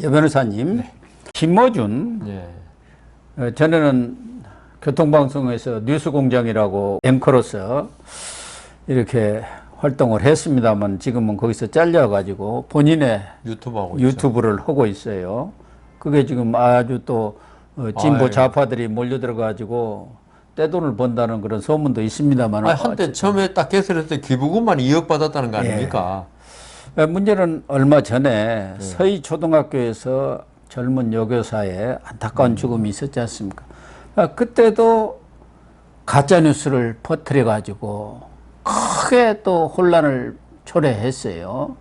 여 변호사님, 네. 김어준, 전에는 교통방송에서 뉴스공장이라고 앵커로서 이렇게 활동을 했습니다만 지금은 거기서 잘려가지고 본인의 유튜브를 하고 있어요. 그게 지금 아주 또 진보 좌파들이 몰려들어가지고 떼돈을 번다는 그런 소문도 있습니다만. 한때 처음에 딱 개설했을 때 기부금만 2억 받았다는 거 아닙니까? 문제는 얼마 전에 서희 초등학교에서 젊은 여교사의 안타까운 죽음이 있었지 않습니까? 그때도 가짜뉴스를 퍼뜨려가지고 크게 또 혼란을 초래했어요.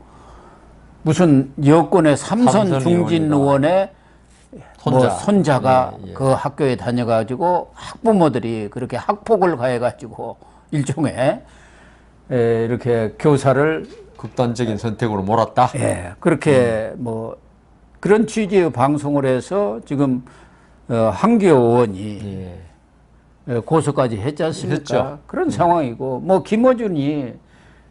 무슨 여권의 삼선 중진 의원의 손자가 그 학교에 다녀가지고 학부모들이 그렇게 학폭을 가해가지고 일종의 이렇게 교사를 극단적인 선택으로 몰았다? 그렇게 뭐 그런 취지의 방송을 해서 지금 한기호 의원이 고소까지 했지 않습니까? 했죠. 그런 상황이고, 뭐 김어준이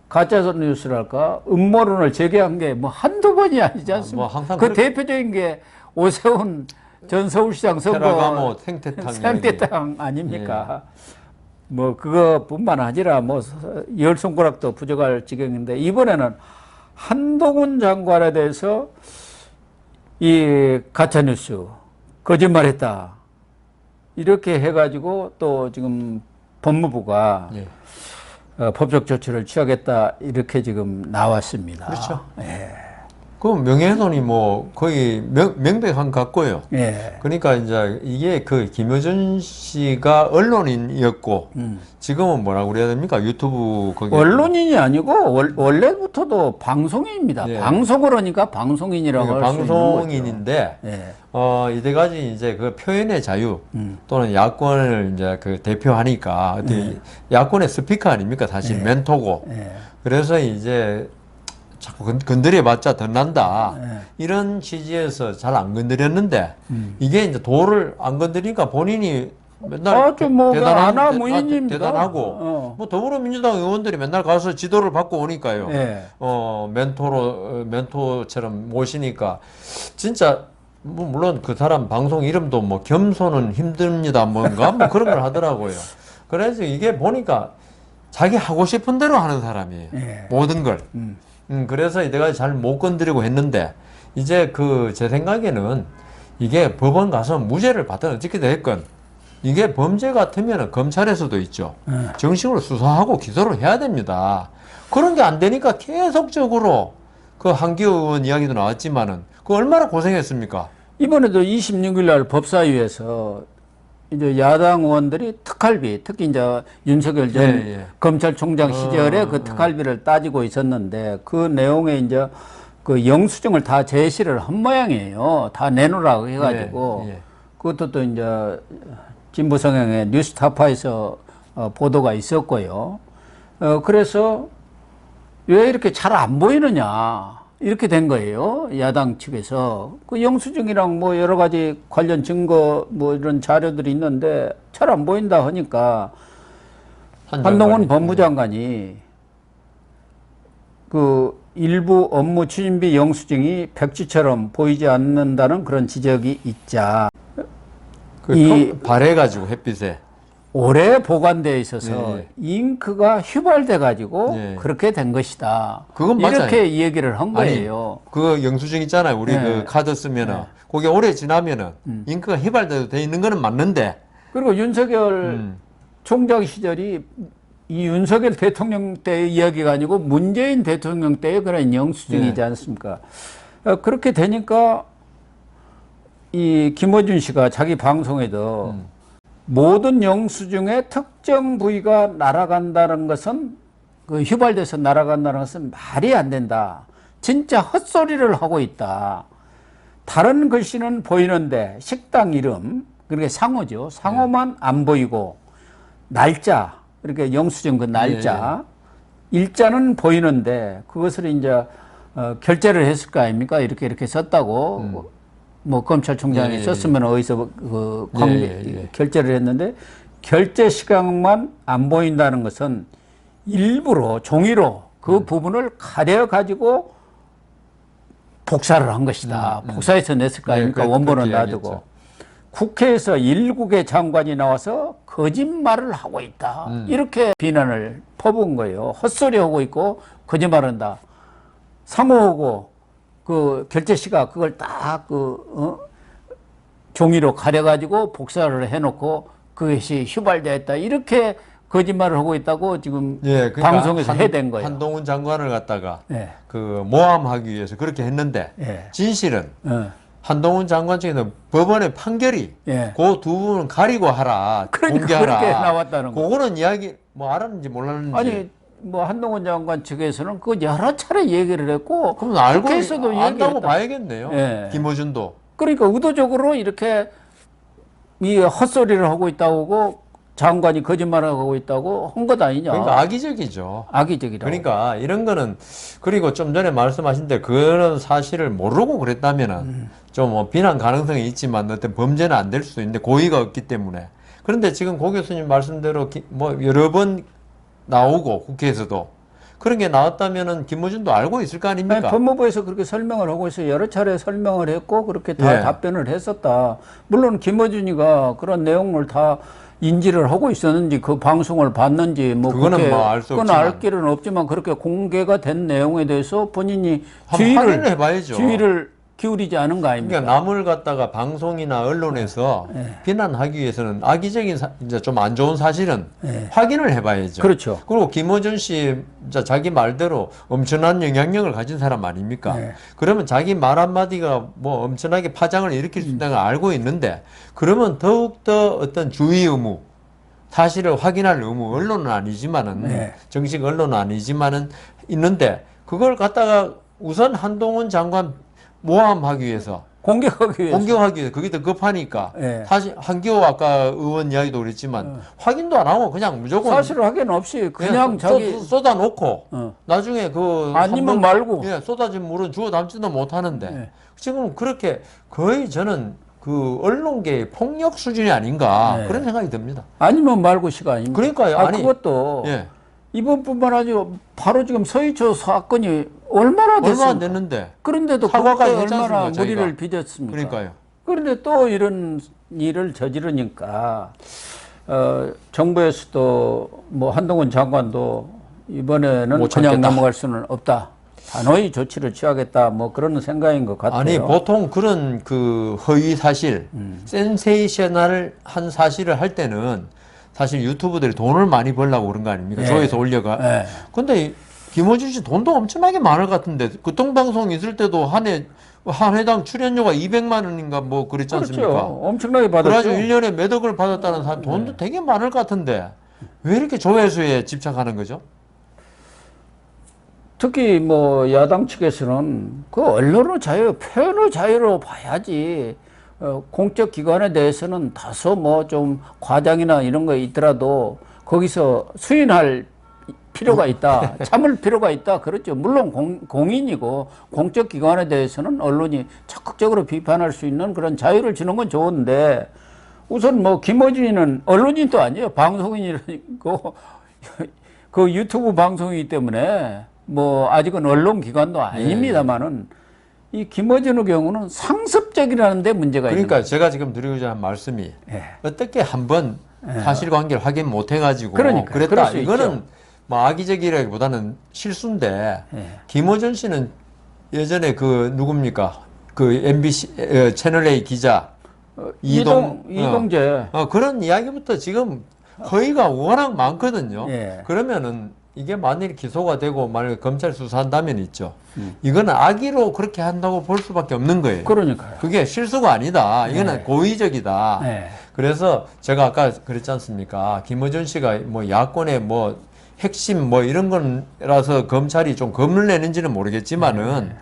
가짜 뉴스랄까 음모론을 제기한 게 뭐 한두 번이 아니지 않습니까? 그 대표적인 게 오세훈 전 서울시장 선거 생태탕 아닙니까? 뭐 그거뿐만 아니라 뭐 열 손가락도 부족할 지경인데, 이번에는 한동훈 장관에 대해서 이 가짜뉴스 거짓말했다 이렇게 해가지고 또 지금 법무부가 법적 조치를 취하겠다 이렇게 지금 나왔습니다. 그렇죠. 그럼 명예훼손이 뭐 거의 명백한 것 같고요. 그러니까 이제 이게 그 김어준 씨가 언론인이었고 지금은 뭐라고 그래야 됩니까? 유튜브 거기 언론인이 아니고 원래부터도 방송인입니다. 방송을 하니까 방송인이라고 할 수 있는 거죠. 방송인인데 이때까지 이제 그 표현의 자유 또는 야권을 이제 그 대표하니까 야권의 스피커 아닙니까? 사실 멘토고. 그래서 이제 자꾸 건드려봤자 더 난다. 이런 취지에서 잘 안 건드렸는데 이게 이제 도를 안 건드리니까 본인이 맨날 대단하고 뭐 더불어민주당 의원들이 맨날 가서 지도를 받고 오니까요. 멘토처럼 모시니까 진짜 뭐 물론 그 사람 방송 이름도 뭐 겸손은 힘듭니다 뭔가 뭐 그런 걸 하더라고요. 그래서 이게 보니까 자기 하고 싶은 대로 하는 사람이에요. 모든 걸. 그래서 이때까지 잘 못 건드리고 했는데 이제 제 생각에는 이게 법원 가서 무죄를 받든 어떻게 됐건 이게 범죄 같으면 검찰에서도 있죠. 정식으로 수사하고 기소를 해야 됩니다. 그런 게 안 되니까 계속적으로 그 한기호 의원 이야기도 나왔지만은 그 얼마나 고생했습니까? 이번에도 26일 날 법사위에서 이제 야당 의원들이 특활비, 특히 이제 윤석열 전 검찰총장 시절에 그 특활비를 따지고 있었는데 그 내용에 이제 그 영수증을 다 제시를 한 모양이에요. 다 내놓으라고 해가지고 그것도 또 이제 진보 성향의 뉴스타파에서 보도가 있었고요. 그래서 왜 이렇게 잘 안 보이느냐. 이렇게 된 거예요. 야당 측에서. 그 영수증이랑 뭐 여러 가지 관련 증거 뭐 이런 자료들이 있는데 잘 안 보인다 하니까 한동훈 법무장관이 그 일부 업무 추진비 영수증이 백지처럼 보이지 않는다는 그런 지적이 있자. 발해가지고 햇빛에. 오래 보관되어 있어서 잉크가 휘발돼가지고 그렇게 된 것이다. 그건 이렇게 맞아요. 얘기를 한 거예요. 그 영수증 있잖아요. 우리 그 카드 쓰면은 그게 오래 지나면은 잉크가 휘발돼 있는 거는 맞는데. 그리고 윤석열 총장 시절이 이 윤석열 대통령 때의 이야기가 아니고 문재인 대통령 때의 그런 영수증이지 않습니까? 그렇게 되니까 이 김어준 씨가 자기 방송에도 모든 영수증의 특정 부위가 날아간다는 것은 그 휘발돼서 날아간다는 것은 말이 안 된다. 진짜 헛소리를 하고 있다. 다른 글씨는 보이는데 식당 이름, 그렇게 상호죠. 상호만 안 보이고 날짜, 이렇게 영수증 그 날짜, 일자는 보이는데 그것을 이제 결제를 했을 거 아닙니까? 이렇게 썼다고. 뭐 검찰총장이 썼으면 어디서 결제를 했는데 결제 시간만 안 보인다는 것은 일부러 종이로 그 부분을 가려 가지고 복사를 한 것이다. 복사해서 냈을 거 아닙니까? 네, 원본은 그렇게 놔두고. 이야기했죠. 국회에서 일국의 장관이 나와서 거짓말을 하고 있다. 이렇게 비난을 퍼부은 거예요. 헛소리하고 있고 거짓말한다. 상호하고 그 결재씨가 그걸 딱 종이로 가려가지고 복사를 해놓고 그것이 휘발되었다. 이렇게 거짓말을 하고 있다고 지금 예, 그러니까 방송에서 해댄 거예요. 한동훈 장관을 갖다가 예. 그 모함하기 위해서 그렇게 했는데 예. 진실은 예. 한동훈 장관 측에서 법원의 판결이 예. 그 두 분은 가리고 하라, 그러니까 공개하라. 그렇게 나왔다는 거. 그거는 이야기 뭐 알았는지 몰랐는지. 아니 뭐 한동훈 장관 측에서는 그 여러 차례 얘기를 했고 그럼 알고 국회에서도 안다고 얘기했다. 봐야겠네요. 예. 김어준도. 그러니까 의도적으로 이렇게 이 헛소리를 하고 있다고 장관이 거짓말을 하고 있다고 한 것 아니냐. 그러니까 악의적이죠. 악의적이라고. 그러니까 이런 거는 그리고 좀 전에 말씀하신 대 그런 사실을 모르고 그랬다면은 좀 뭐 비난 가능성이 있지만 어떤 범죄는 안 될 수도 있는데 고의가 없기 때문에. 그런데 지금 고 교수님 말씀대로 뭐 여러 번 나오고 국회에서도 그런 게 나왔다면은 김어준도 알고 있을 거 아닙니까? 아니, 법무부에서 그렇게 설명을 하고 있어 여러 차례 설명을 했고 그렇게 다 예. 답변을 했었다. 물론 김어준이가 그런 내용을 다 인지를 하고 있었는지 그 방송을 봤는지 뭐 그거는 뭐 알 수 그건 없지만. 알 길은 없지만 그렇게 공개가 된 내용에 대해서 본인이 한번 확인을 해봐야죠. 주의를 기울이지 않은 거 아닙니까? 그러니까 남을 갖다가 방송이나 언론에서 비난하기 위해서는 악의적인 이제 좀 안 좋은 사실은 확인을 해봐야죠. 그렇죠. 그리고 김어준 씨 진짜 자기 말대로 엄청난 영향력을 가진 사람 아닙니까? 네. 그러면 자기 말 한마디가 뭐 엄청나게 파장을 일으킬 수 있다는 걸 알고 있는데 그러면 더욱더 어떤 주의 의무 사실을 확인할 의무 언론은 아니지만은 네. 정식 언론은 아니지만은 있는데 그걸 갖다가 우선 한동훈 장관 모함하기 위해서 공격하기 위해서. 공격하기 위해서 그게 더 급하니까 네. 사실 한기호 아까 의원 이야기도 그랬지만 확인도 안 하고 그냥 무조건 사실 확인 없이 그냥 자기 쏟아놓고 어. 나중에 그 아니면 한번- 말고. 예, 쏟아진 물은 주워 담지도 못하는데 네. 지금 그렇게 거의 저는 그 언론계의 폭력 수준이 아닌가 네. 그런 생각이 듭니다. 아니면 말고 시가 아닙니까? 그러니까요. 아니, 그것도 예, 이번뿐만 아니라 바로 지금 서희초 사건이 얼마나 됐습니까? 얼마 안 됐는데 그런데도 사과까지 그때 했지 얼마나 않습니까, 자기가? 무리를 빚었습니까? 그러니까요. 그런데 또 이런 일을 저지르니까 정부에서도 뭐 한동훈 장관도 이번에는 못 그냥 참겠다. 넘어갈 수는 없다. 단호히 조치를 취하겠다. 뭐 그런 생각인 것 같아요. 아니 보통 그런 그 허위 사실, 센세이셔널한 사실을 할 때는 사실 유튜브들이 돈을 많이 벌려고 그런 거 아닙니까? 네. 조회수 올려가. 네. 근데 김어준 씨 돈도 엄청나게 많을 것 같은데 교통방송 있을 때도 한 회당 출연료가 200만 원인가 뭐 그랬지 않습니까? 그렇죠. 엄청나게 받았죠. 그래가지고 1년에 몇 억을 받았다는 사람 돈도 되게 많을 것 같은데 왜 이렇게 조회수에 집착하는 거죠? 특히 뭐 야당 측에서는 그 언론의 자유, 표현의 자유로 봐야지 공적 기관에 대해서는 다소 뭐 좀 과장이나 이런 거 있더라도 거기서 수인할 필요가 있다, 참을 필요가 있다. 그렇죠. 물론 공인이고 공적 기관에 대해서는 언론이 적극적으로 비판할 수 있는 그런 자유를 주는 건 좋은데 우선 뭐 김어준이는 언론인도 아니에요. 방송인이고 그 유튜브 방송이기 때문에 뭐 아직은 언론 기관도 아닙니다만은 이 김어준의 경우는 상습적이라는 데 문제가 있는 그러니까 제가 지금 드리고자 하는 말씀이 예. 어떻게 한번 사실관계를 확인 못 해가지고 그러니까요. 그럴 그랬다. 수 이거는 있죠. 뭐 악의적이라기보다는 실수인데 예. 김어준 씨는 예전에 그 누굽니까? 그 MBC 채널 A 기자 이동재 그런 이야기부터 지금 허위가 워낙 많거든요. 예. 그러면은 이게 만일 기소가 되고 만약 검찰 수사한다면 있죠. 이거는 악의로 그렇게 한다고 볼 수밖에 없는 거예요. 그러니까요. 그게 실수가 아니다. 이거는 네. 고의적이다. 네. 그래서 제가 아까 그랬지 않습니까? 김어준 씨가 뭐 야권의 뭐 핵심 뭐 이런 거라서 검찰이 좀 겁을 내는지는 모르겠지만은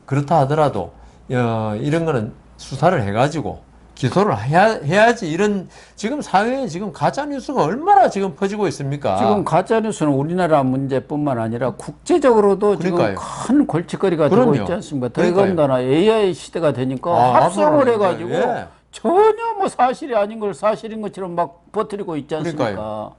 그렇다 하더라도 이런 거는 수사를 해가지고 기소를 해야지. 이런 지금 사회에 지금 가짜 뉴스가 얼마나 지금 퍼지고 있습니까? 지금 가짜뉴스는 우리나라 문제뿐만 아니라 국제적으로도 그러니까요. 지금 큰 골칫거리가 되고 그럼요. 있지 않습니까? 그러니까요. 더군다나 AI 시대가 되니까 합성을 앞으로는 해가지고 예. 전혀 뭐 사실이 아닌 걸 사실인 것처럼 막 퍼뜨리고 있지 않습니까? 그러니까요.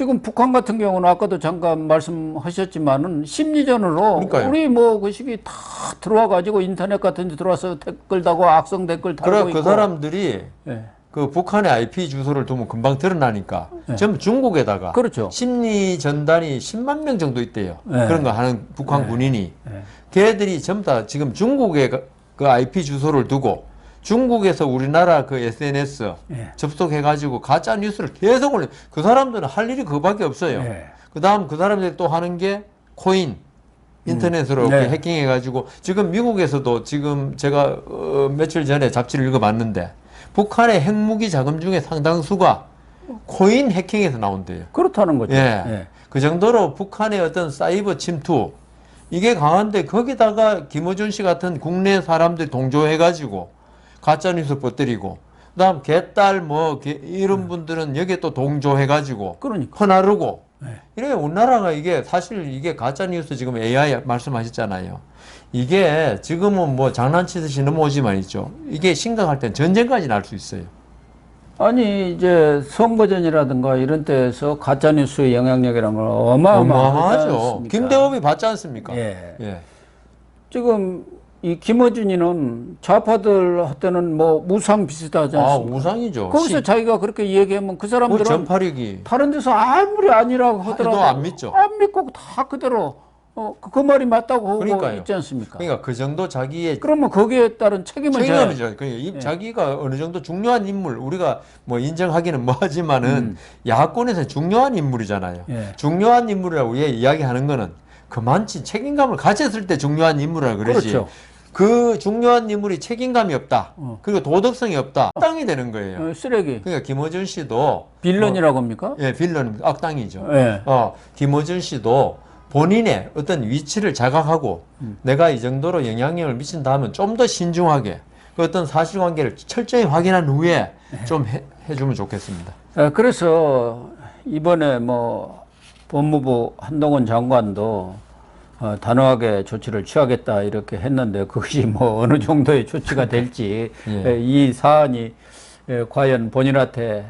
지금 북한 같은 경우는 아까도 잠깐 말씀하셨지만은 심리전으로 그러니까요. 우리 뭐 그 시기 다 들어와 가지고 인터넷 같은 데 들어와서 댓글 달고 악성 댓글 달고 그래 있고. 그 사람들이 예. 그 북한의 IP 주소를 두면 금방 드러나니까 네. 전부 중국에다가 그렇죠. 심리 전단이 10만 명 정도 있대요. 네. 그런 거 하는 북한 군인이. 네. 걔들이 전부 다 지금 중국에 그 IP 주소를 두고 중국에서 우리나라 그 SNS 네. 접속해가지고 가짜 뉴스를 계속 올려. 그 사람들은 할 일이 그거밖에 없어요. 네. 그다음 그 사람들이 또 하는 게 코인. 인터넷으로 이렇게 네. 해킹해가지고 지금 미국에서도 지금 제가 며칠 전에 잡지를 읽어봤는데 북한의 핵무기 자금 중에 상당수가 코인 해킹에서 나온대요. 그렇다는 거죠. 예. 예. 그 정도로 북한의 어떤 사이버 침투 이게 강한데 거기다가 김어준 씨 같은 국내 사람들 동조해가지고 가짜뉴스 퍼뜨리고 그다음 개딸 뭐 이런 분들은 여기에 또 동조해가지고 그러니까. 퍼나르고 네. 이래 우리나라가 이게 사실 이게 가짜뉴스 지금 AI 말씀하셨잖아요. 이게 지금은 뭐 장난치듯이 넘어오지만 있죠. 이게 심각할 땐 전쟁까지 날 수 있어요. 아니 이제 선거전이라든가 이런 때에서 가짜 뉴스의 영향력이라는 건 어마어마하지 어마어마하죠. 않습니까? 김대업이 받지 않습니까? 예. 예. 지금 이 김어준이는 좌파들한테는 뭐 우상 비슷하지 아, 않습니까? 우상이죠. 거기서 자기가 그렇게 얘기하면 그 뭐 사람들은 전파력이 다른 데서 아무리 아니라고 하더라도 해도 안 믿죠. 안 믿고 다 그대로 그 말이 맞다고 하고 그러니까요. 있지 않습니까? 그러니까 그 정도 자기의 그러면 거기에 따른 책임을 져야 책임이죠. 그러니까 자기가 어느 정도 중요한 인물, 우리가 뭐 인정하기는 뭐하지만은 야권에서 중요한 인물이잖아요. 예. 중요한 인물이라고 이야기하는 거는 그만치 책임감을 가졌을 때 중요한 인물이라 그러지. 그렇죠. 그 중요한 인물이 책임감이 없다. 그리고 도덕성이 없다. 악당이 되는 거예요. 쓰레기 그러니까 김어준 씨도 빌런이라고 합니까? 예, 빌런 악당이죠. 예. 김어준 씨도 본인의 어떤 위치를 자각하고 내가 이 정도로 영향력을 미친다 하면 좀 더 신중하게 그 어떤 사실관계를 철저히 확인한 후에 좀 해주면 좋겠습니다. 그래서 이번에 뭐 법무부 한동훈 장관도 단호하게 조치를 취하겠다 이렇게 했는데 그것이 뭐 어느 정도의 조치가 될지 예. 이 사안이 과연 본인한테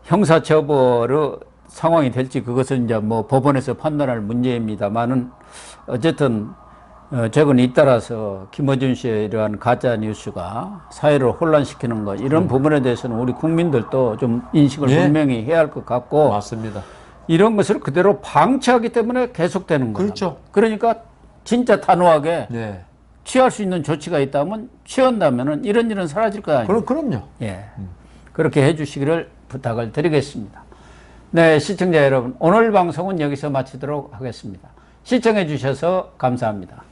형사처벌의 상황이 될지 그것은 이제 뭐 법원에서 판단할 문제입니다만은 어쨌든 최근 잇따라서 김어준 씨의 이러한 가짜 뉴스가 사회를 혼란시키는 것 이런 부분에 대해서는 우리 국민들도 좀 인식을 예. 분명히 해야 할 것 같고 맞습니다. 이런 것을 그대로 방치하기 때문에 계속되는 거예요. 그렇죠. 그러니까 진짜 단호하게 네. 취할 수 있는 조치가 있다면 취한다면은 이런 일은 사라질 거 아니에요. 그럼요. 예. 그렇게 해 주시기를 부탁을 드리겠습니다. 네, 시청자 여러분, 오늘 방송은 여기서 마치도록 하겠습니다. 시청해 주셔서 감사합니다.